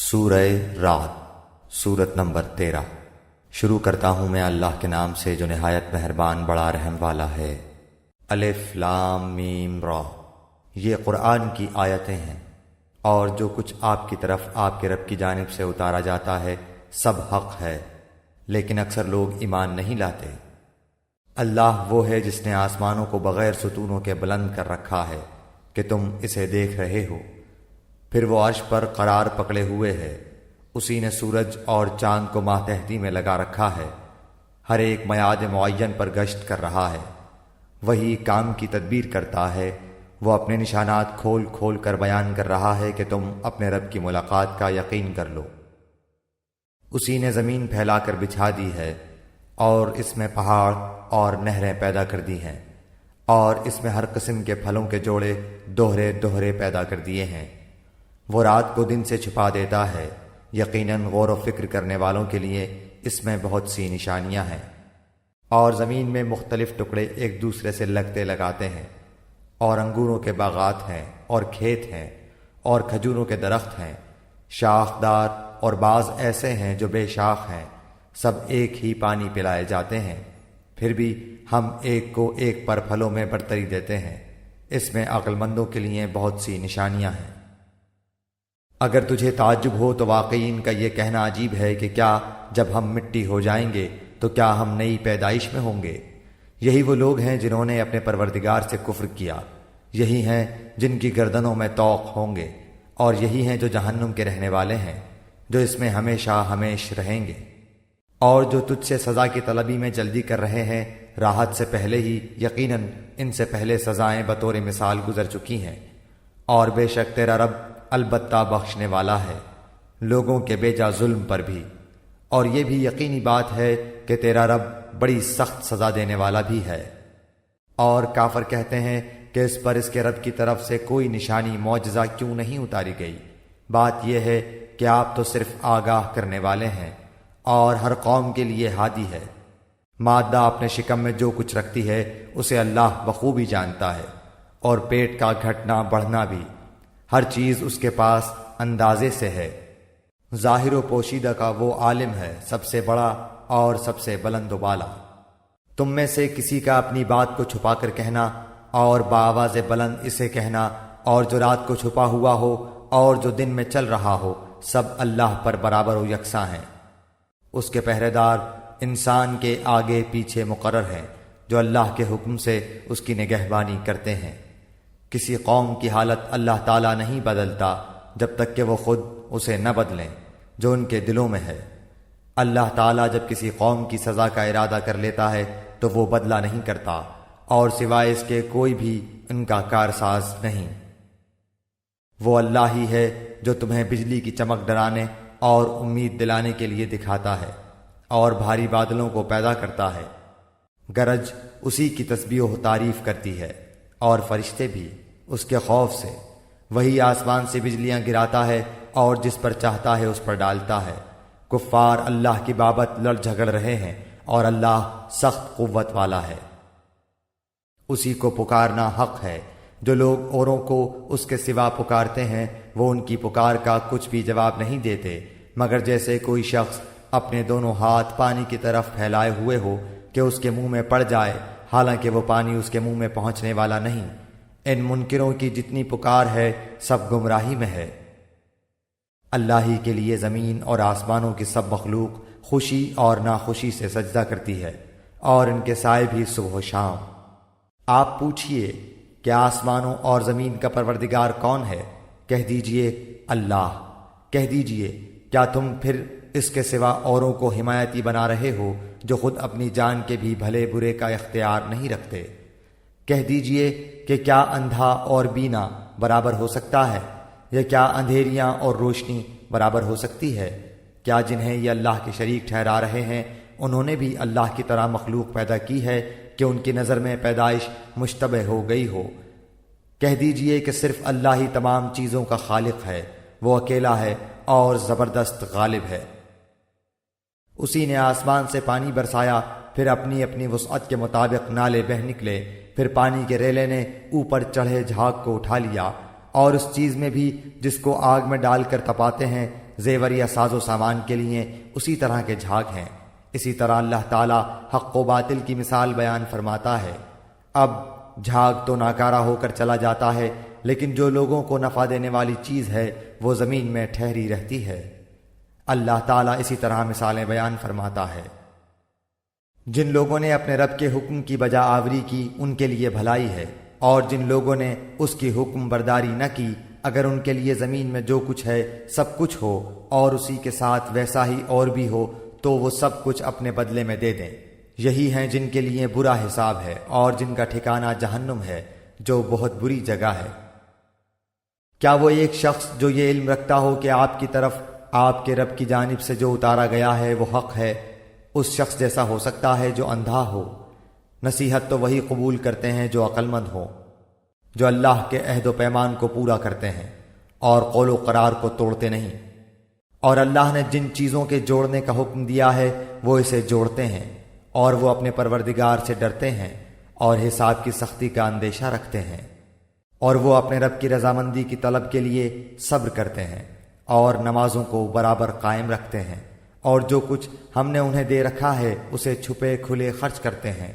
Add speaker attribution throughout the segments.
Speaker 1: سورہ رعد سورت نمبر 13۔ شروع کرتا ہوں میں اللہ کے نام سے جو نہایت مہربان بڑا رحم والا ہے۔ الف لام میم را، یہ قرآن کی آیتیں ہیں، اور جو کچھ آپ کی طرف آپ کے رب کی جانب سے اتارا جاتا ہے سب حق ہے، لیکن اکثر لوگ ایمان نہیں لاتے۔ اللہ وہ ہے جس نے آسمانوں کو بغیر ستونوں کے بلند کر رکھا ہے کہ تم اسے دیکھ رہے ہو، پھر وہ عرش پر قرار پکڑے ہوئے ہے۔ اسی نے سورج اور چاند کو ماتحتی میں لگا رکھا ہے، ہر ایک میعاد معین پر گشت کر رہا ہے۔ وہی کام کی تدبیر کرتا ہے، وہ اپنے نشانات کھول کھول کر بیان کر رہا ہے کہ تم اپنے رب کی ملاقات کا یقین کر لو۔ اسی نے زمین پھیلا کر بچھا دی ہے، اور اس میں پہاڑ اور نہریں پیدا کر دی ہیں، اور اس میں ہر قسم کے پھلوں کے جوڑے دوہرے دوہرے پیدا کر دیے ہیں۔ وہ رات کو دن سے چھپا دیتا ہے، یقیناً غور و فکر کرنے والوں کے لیے اس میں بہت سی نشانیاں ہیں۔ اور زمین میں مختلف ٹکڑے ایک دوسرے سے لگتے لگاتے ہیں، اور انگوروں کے باغات ہیں، اور کھیت ہیں، اور کھجوروں کے درخت ہیں، شاخدار، اور بعض ایسے ہیں جو بے شاخ ہیں، سب ایک ہی پانی پلائے جاتے ہیں، پھر بھی ہم ایک کو ایک پر پھلوں میں برتری دیتے ہیں۔ اس میں عقل مندوں کے لیے بہت سی نشانیاں ہیں۔ اگر تجھے تعجب ہو تو واقعی ان کا یہ کہنا عجیب ہے کہ کیا جب ہم مٹی ہو جائیں گے تو کیا ہم نئی پیدائش میں ہوں گے؟ یہی وہ لوگ ہیں جنہوں نے اپنے پروردگار سے کفر کیا، یہی ہیں جن کی گردنوں میں طوق ہوں گے، اور یہی ہیں جو جہنم کے رہنے والے ہیں، جو اس میں ہمیشہ ہمیش رہیں گے۔ اور جو تجھ سے سزا کی طلبی میں جلدی کر رہے ہیں، راحت سے پہلے ہی یقیناً ان سے پہلے سزائیں بطور مثال گزر چکی ہیں، اور بے شک تیرا رب البتہ بخشنے والا ہے لوگوں کے بیجا ظلم پر بھی۔ اور یہ بھی یقینی بات ہے کہ تیرا رب بڑی سخت سزا دینے والا بھی ہے۔ اور کافر کہتے ہیں کہ اس پر اس کے رب کی طرف سے کوئی نشانی معجزہ کیوں نہیں اتاری گئی؟ بات یہ ہے کہ آپ تو صرف آگاہ کرنے والے ہیں، اور ہر قوم کے لیے ہادی ہے۔ مادہ اپنے شکم میں جو کچھ رکھتی ہے اسے اللہ بخوبی جانتا ہے، اور پیٹ کا گھٹنا بڑھنا بھی، ہر چیز اس کے پاس اندازے سے ہے۔ ظاہر و پوشیدہ کا وہ عالم ہے، سب سے بڑا اور سب سے بلند و بالا۔ تم میں سے کسی کا اپنی بات کو چھپا کر کہنا اور بآواز بلند اسے کہنا، اور جو رات کو چھپا ہوا ہو اور جو دن میں چل رہا ہو، سب اللہ پر برابر و یکساں ہیں۔ اس کے پہرے دار انسان کے آگے پیچھے مقرر ہیں، جو اللہ کے حکم سے اس کی نگہبانی کرتے ہیں۔ کسی قوم کی حالت اللہ تعالیٰ نہیں بدلتا جب تک کہ وہ خود اسے نہ بدلیں جو ان کے دلوں میں ہے۔ اللہ تعالیٰ جب کسی قوم کی سزا کا ارادہ کر لیتا ہے تو وہ بدلہ نہیں کرتا، اور سوائے اس کے کوئی بھی ان کا کارساز نہیں۔ وہ اللہ ہی ہے جو تمہیں بجلی کی چمک ڈرانے اور امید دلانے کے لیے دکھاتا ہے، اور بھاری بادلوں کو پیدا کرتا ہے۔ گرج اسی کی تسبیح و تعریف کرتی ہے، اور فرشتے بھی اس کے خوف سے۔ وہی آسمان سے بجلیاں گراتا ہے اور جس پر چاہتا ہے اس پر ڈالتا ہے۔ کفار اللہ کی بابت لڑ جھگڑ رہے ہیں، اور اللہ سخت قوت والا ہے۔ اسی کو پکارنا حق ہے۔ جو لوگ اوروں کو اس کے سوا پکارتے ہیں وہ ان کی پکار کا کچھ بھی جواب نہیں دیتے، مگر جیسے کوئی شخص اپنے دونوں ہاتھ پانی کی طرف پھیلائے ہوئے ہو کہ اس کے منہ میں پڑ جائے، حالانکہ وہ پانی اس کے منہ میں پہنچنے والا نہیں۔ ان منکروں کی جتنی پکار ہے سب گمراہی میں ہے۔ اللہ ہی کے لیے زمین اور آسمانوں کی سب مخلوق خوشی اور ناخوشی سے سجدہ کرتی ہے، اور ان کے سائے بھی صبح و شام۔ آپ پوچھئے کہ آسمانوں اور زمین کا پروردگار کون ہے؟ کہہ دیجئے اللہ۔ کہہ دیجئے کیا تم پھر اس کے سوا اوروں کو حمایتی بنا رہے ہو جو خود اپنی جان کے بھی بھلے برے کا اختیار نہیں رکھتے؟ کہہ دیجئے کہ کیا اندھا اور بینا برابر ہو سکتا ہے، یا کیا اندھیریاں اور روشنی برابر ہو سکتی ہے؟ کیا جنہیں یہ اللہ کے شریک ٹھہرا رہے ہیں انہوں نے بھی اللہ کی طرح مخلوق پیدا کی ہے کہ ان کی نظر میں پیدائش مشتبہ ہو گئی ہو؟ کہہ دیجئے کہ صرف اللہ ہی تمام چیزوں کا خالق ہے، وہ اکیلا ہے اور زبردست غالب ہے۔ اسی نے آسمان سے پانی برسایا، پھر اپنی اپنی وسعت کے مطابق نالے بہہ نکلے، پھر پانی کے ریلے نے اوپر چڑھے جھاگ کو اٹھا لیا، اور اس چیز میں بھی جس کو آگ میں ڈال کر تپاتے ہیں زیور یا ساز و سامان کے لیے اسی طرح کے جھاگ ہیں۔ اسی طرح اللہ تعالیٰ حق و باطل کی مثال بیان فرماتا ہے۔ اب جھاگ تو ناکارہ ہو کر چلا جاتا ہے، لیکن جو لوگوں کو نفع دینے والی چیز ہے وہ زمین میں ٹھہری رہتی ہے۔ اللہ تعالیٰ اسی طرح مثالیں بیان فرماتا ہے۔ جن لوگوں نے اپنے رب کے حکم کی بجا آوری کی ان کے لیے بھلائی ہے، اور جن لوگوں نے اس کی حکم برداری نہ کی، اگر ان کے لیے زمین میں جو کچھ ہے سب کچھ ہو اور اسی کے ساتھ ویسا ہی اور بھی ہو تو وہ سب کچھ اپنے بدلے میں دے دیں۔ یہی ہیں جن کے لیے برا حساب ہے اور جن کا ٹھکانہ جہنم ہے جو بہت بری جگہ ہے۔ کیا وہ ایک شخص جو یہ علم رکھتا ہو کہ آپ کی طرف آپ کے رب کی جانب سے جو اتارا گیا ہے وہ حق ہے، اس شخص جیسا ہو سکتا ہے جو اندھا ہو؟ نصیحت تو وہی قبول کرتے ہیں جو عقل مند ہو، جو اللہ کے عہد و پیمان کو پورا کرتے ہیں اور قول و قرار کو توڑتے نہیں۔ اور اللہ نے جن چیزوں کے جوڑنے کا حکم دیا ہے وہ اسے جوڑتے ہیں، اور وہ اپنے پروردگار سے ڈرتے ہیں اور حساب کی سختی کا اندیشہ رکھتے ہیں، اور وہ اپنے رب کی رضامندی کی طلب کے لیے صبر کرتے ہیں اور نمازوں کو برابر قائم رکھتے ہیں، اور جو کچھ ہم نے انہیں دے رکھا ہے اسے چھپے کھلے خرچ کرتے ہیں،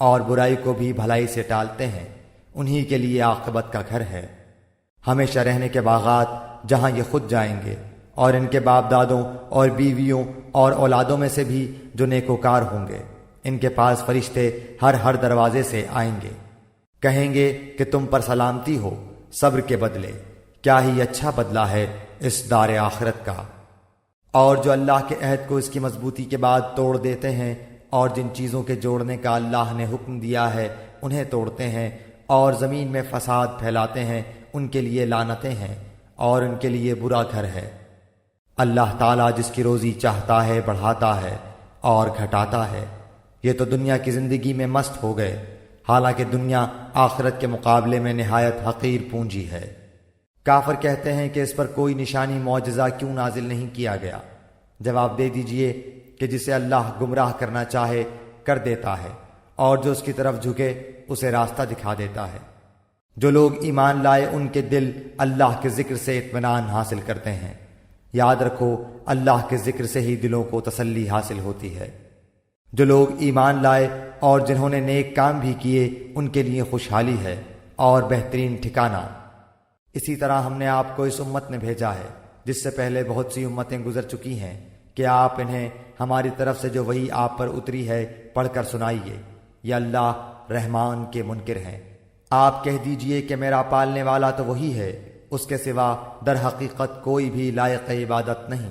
Speaker 1: اور برائی کو بھی بھلائی سے ٹالتے ہیں۔ انہی کے لیے عاقبت کا گھر ہے، ہمیشہ رہنے کے باغات جہاں یہ خود جائیں گے، اور ان کے باپ دادوں اور بیویوں اور اولادوں میں سے بھی جو نیکوکار ہوں گے۔ ان کے پاس فرشتے ہر دروازے سے آئیں گے، کہیں گے کہ تم پر سلامتی ہو، صبر کے بدلے کیا ہی اچھا بدلہ ہے اس دار آخرت کا۔ اور جو اللہ کے عہد کو اس کی مضبوطی کے بعد توڑ دیتے ہیں اور جن چیزوں کے جوڑنے کا اللہ نے حکم دیا ہے انہیں توڑتے ہیں اور زمین میں فساد پھیلاتے ہیں، ان کے لیے لعنتیں ہیں اور ان کے لیے برا گھر ہے۔ اللہ تعالیٰ جس کی روزی چاہتا ہے بڑھاتا ہے اور گھٹاتا ہے۔ یہ تو دنیا کی زندگی میں مست ہو گئے، حالانکہ دنیا آخرت کے مقابلے میں نہایت حقیر پونجی ہے۔ کافر کہتے ہیں کہ اس پر کوئی نشانی معجزہ کیوں نازل نہیں کیا گیا؟ جواب دے دیجئے کہ جسے اللہ گمراہ کرنا چاہے کر دیتا ہے، اور جو اس کی طرف جھکے اسے راستہ دکھا دیتا ہے۔ جو لوگ ایمان لائے ان کے دل اللہ کے ذکر سے اطمینان حاصل کرتے ہیں۔ یاد رکھو اللہ کے ذکر سے ہی دلوں کو تسلی حاصل ہوتی ہے۔ جو لوگ ایمان لائے اور جنہوں نے نیک کام بھی کیے ان کے لیے خوشحالی ہے اور بہترین ٹھکانہ۔ اسی طرح ہم نے آپ کو اس امت میں بھیجا ہے جس سے پہلے بہت سی امتیں گزر چکی ہیں کہ آپ انہیں ہماری طرف سے جو وحی آپ پر اتری ہے پڑھ کر سنائیے۔ یا اللہ رحمان کے منکر ہیں۔ آپ کہہ دیجئے کہ میرا پالنے والا تو وہی ہے، اس کے سوا در حقیقت کوئی بھی لائق عبادت نہیں،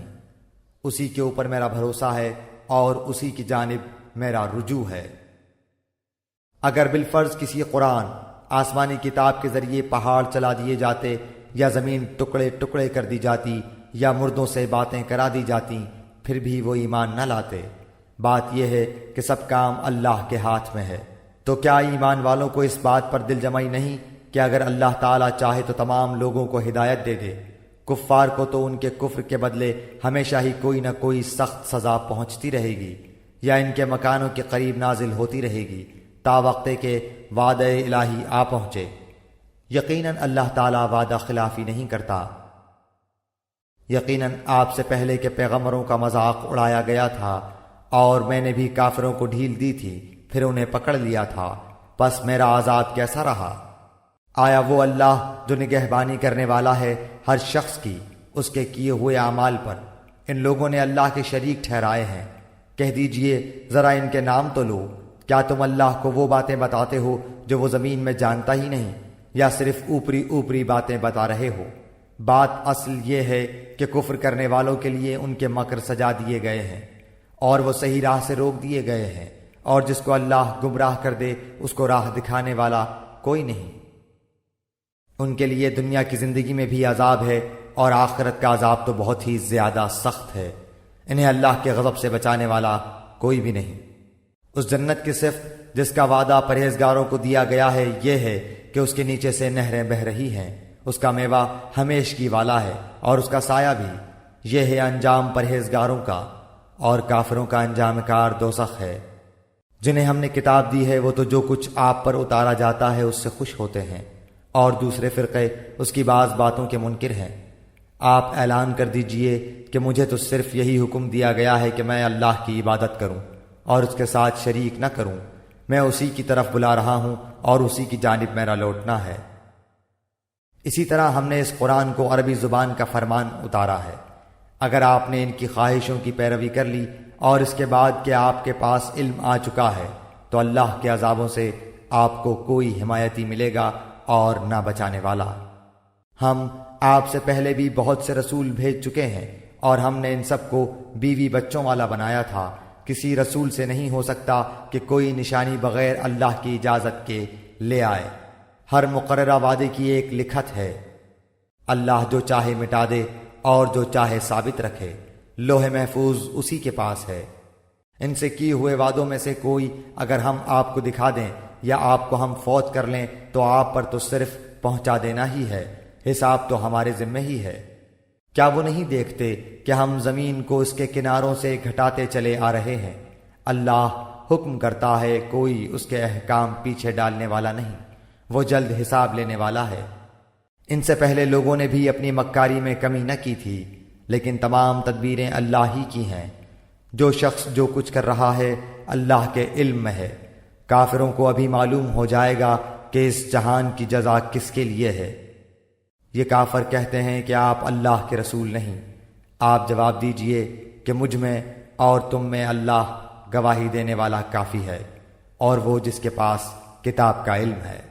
Speaker 1: اسی کے اوپر میرا بھروسہ ہے اور اسی کی جانب میرا رجوع ہے۔ اگر بالفرض کسی قرآن آسمانی کتاب کے ذریعے پہاڑ چلا دیے جاتے یا زمین ٹکڑے ٹکڑے کر دی جاتی یا مردوں سے باتیں کرا دی جاتی پھر بھی وہ ایمان نہ لاتے۔ بات یہ ہے کہ سب کام اللہ کے ہاتھ میں ہے۔ تو کیا ایمان والوں کو اس بات پر دل جمعی نہیں کہ اگر اللہ تعالیٰ چاہے تو تمام لوگوں کو ہدایت دے دے؟ کفار کو تو ان کے کفر کے بدلے ہمیشہ ہی کوئی نہ کوئی سخت سزا پہنچتی رہے گی یا ان کے مکانوں کے قریب نازل ہوتی رہے گی تا وقتے کے وعدہ الہی آ پہنچے۔ یقیناً اللہ تعالیٰ وعدہ خلافی نہیں کرتا۔ یقیناً آپ سے پہلے کے پیغمبروں کا مذاق اڑایا گیا تھا اور میں نے بھی کافروں کو ڈھیل دی تھی، پھر انہیں پکڑ لیا تھا، پس میرا عذاب کیسا رہا؟ آیا وہ اللہ جو نگہبانی کرنے والا ہے ہر شخص کی اس کے کیے ہوئے اعمال پر، ان لوگوں نے اللہ کے شریک ٹھہرائے ہیں۔ کہہ دیجئے ذرا ان کے نام تو لو، کیا تم اللہ کو وہ باتیں بتاتے ہو جو وہ زمین میں جانتا ہی نہیں، یا صرف اوپری اوپری باتیں بتا رہے ہو؟ بات اصل یہ ہے کہ کفر کرنے والوں کے لیے ان کے مکر سجا دیے گئے ہیں اور وہ صحیح راہ سے روک دیے گئے ہیں، اور جس کو اللہ گمراہ کر دے اس کو راہ دکھانے والا کوئی نہیں۔ ان کے لیے دنیا کی زندگی میں بھی عذاب ہے اور آخرت کا عذاب تو بہت ہی زیادہ سخت ہے، انہیں اللہ کے غضب سے بچانے والا کوئی بھی نہیں۔ اس جنت کی صفت جس کا وعدہ پرہیزگاروں کو دیا گیا ہے یہ ہے کہ اس کے نیچے سے نہریں بہہ رہی ہیں، اس کا میوہ ہمیشگی والا ہے اور اس کا سایہ بھی۔ یہ ہے انجام پرہیزگاروں کا، اور کافروں کا انجام کار دوزخ ہے۔ جنہیں ہم نے کتاب دی ہے وہ تو جو کچھ آپ پر اتارا جاتا ہے اس سے خوش ہوتے ہیں، اور دوسرے فرقے اس کی بعض باتوں کے منکر ہیں۔ آپ اعلان کر دیجئے کہ مجھے تو صرف یہی حکم دیا گیا ہے کہ میں اللہ کی عبادت کروں اور اس کے ساتھ شریک نہ کروں۔ میں اسی کی طرف بلا رہا ہوں اور اسی کی جانب میرا لوٹنا ہے۔ اسی طرح ہم نے اس قرآن کو عربی زبان کا فرمان اتارا ہے۔ اگر آپ نے ان کی خواہشوں کی پیروی کر لی اور اس کے بعد کہ آپ کے پاس علم آ چکا ہے تو اللہ کے عذابوں سے آپ کو کوئی حمایتی ملے گا اور نہ بچانے والا۔ ہم آپ سے پہلے بھی بہت سے رسول بھیج چکے ہیں اور ہم نے ان سب کو بیوی بچوں والا بنایا تھا۔ کسی رسول سے نہیں ہو سکتا کہ کوئی نشانی بغیر اللہ کی اجازت کے لے آئے۔ ہر مقررہ وعدے کی ایک لکھت ہے۔ اللہ جو چاہے مٹا دے اور جو چاہے ثابت رکھے۔ لوح محفوظ اسی کے پاس ہے۔ ان سے کیے ہوئے وعدوں میں سے کوئی اگر ہم آپ کو دکھا دیں یا آپ کو ہم فوت کر لیں تو آپ پر تو صرف پہنچا دینا ہی ہے، حساب تو ہمارے ذمہ ہی ہے۔ کیا وہ نہیں دیکھتے کہ ہم زمین کو اس کے کناروں سے گھٹاتے چلے آ رہے ہیں؟ اللہ حکم کرتا ہے، کوئی اس کے احکام پیچھے ڈالنے والا نہیں، وہ جلد حساب لینے والا ہے۔ ان سے پہلے لوگوں نے بھی اپنی مکاری میں کمی نہ کی تھی، لیکن تمام تدبیریں اللہ ہی کی ہیں۔ جو شخص جو کچھ کر رہا ہے اللہ کے علم میں ہے۔ کافروں کو ابھی معلوم ہو جائے گا کہ اس جہان کی جزا کس کے لیے ہے۔ یہ کافر کہتے ہیں کہ آپ اللہ کے رسول نہیں۔ آپ جواب دیجئے کہ مجھ میں اور تم میں اللہ گواہی دینے والا کافی ہے، اور وہ جس کے پاس کتاب کا علم ہے۔